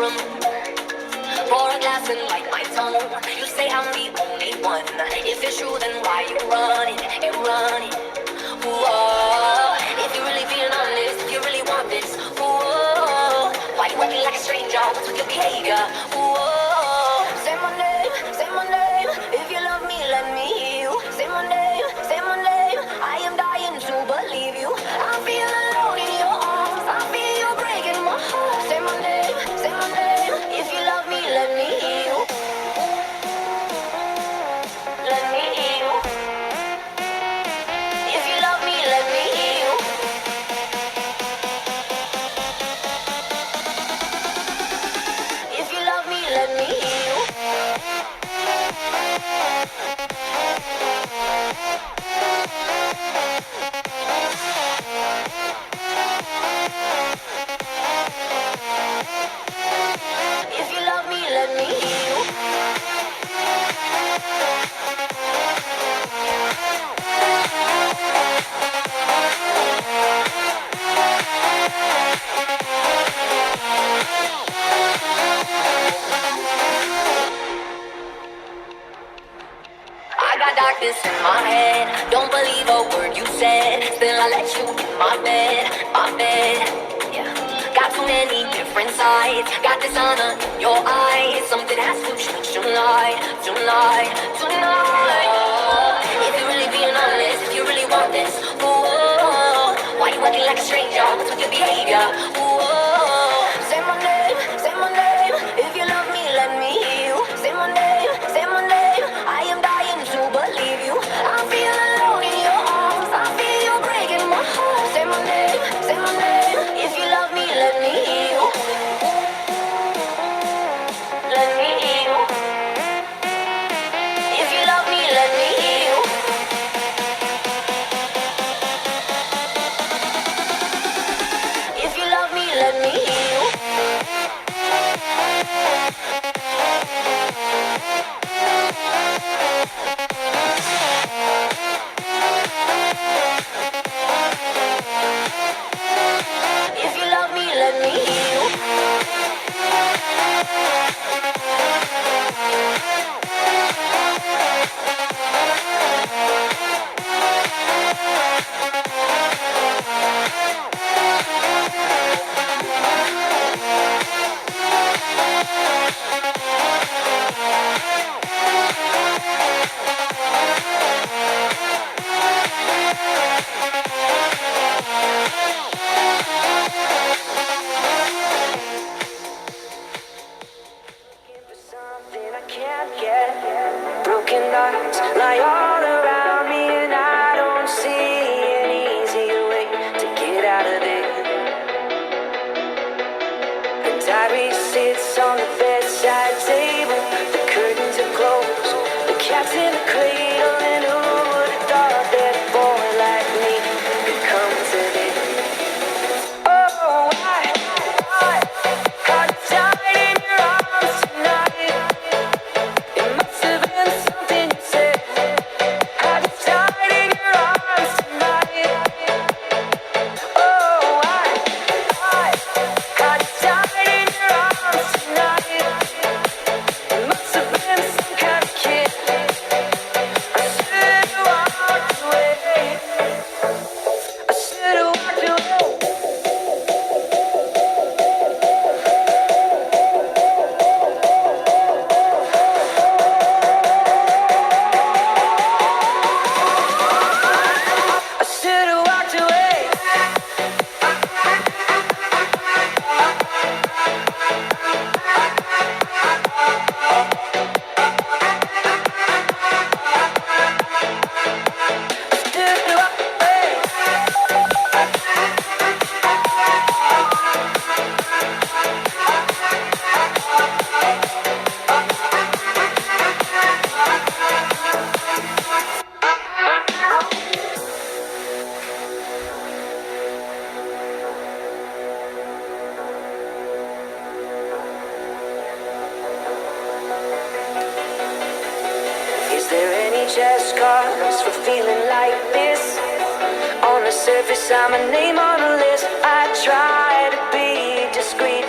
room. Pour a glass and bite my tongue. You say I'm the only one. If it's true, then why you running and running? Whoa. If you really being honest, if you really want this, whoa. Why you acting like a stranger? What's with your behavior? Whoa. Say my name, say my name. If you love me, let me hear you. Say my name, say my name. I am dying to believe you. I feel alone in your arms. I feel you breaking my heart. Say my name, say my name. If you love me, let me hear you. Let me hear you. If you love me, let me hear you. If you love me, let me hear you. If you love me, let me hear you. I got darkness in my head. Don't believe a word you said. Still I let you in my bed, my bed. Yeah. Got too many different sides. Got dishonor in your eyes. Something has to change tonight, tonight, tonight. If you're really being honest, if you really want this, whoa. Why you acting like a stranger? What's with your behavior? Whoa. Say my name, say my name. If you love me, let me hear you. Say my name, say my name. I am dying to believe you. I feel alone in your arms. I feel you breaking my heart. Say my name, say my name. If you love me, let me hear you. Let me hear you. If you love me, let me hear you. If you love me, let me hear you. If you love me, let me hear you. Something I can't get. Broken hearts lie all around me, and I don't see an easy way to get out of it. The diary sits on the bedside table. The curtains are closed. The cat's in the cradle, and who would have thought that a boy like me could come to this? Oh, I died in your arms tonight. It must have been something you said. I just died in your arms tonight. Oh, I just died in your arms tonight. It must have been some kind of kid. I should have walked away. I should have walked away. I should have walked away. Should have walked away. Is there any just cause for feeling like this? On the surface, I'm a name on a list. I try to be discreet.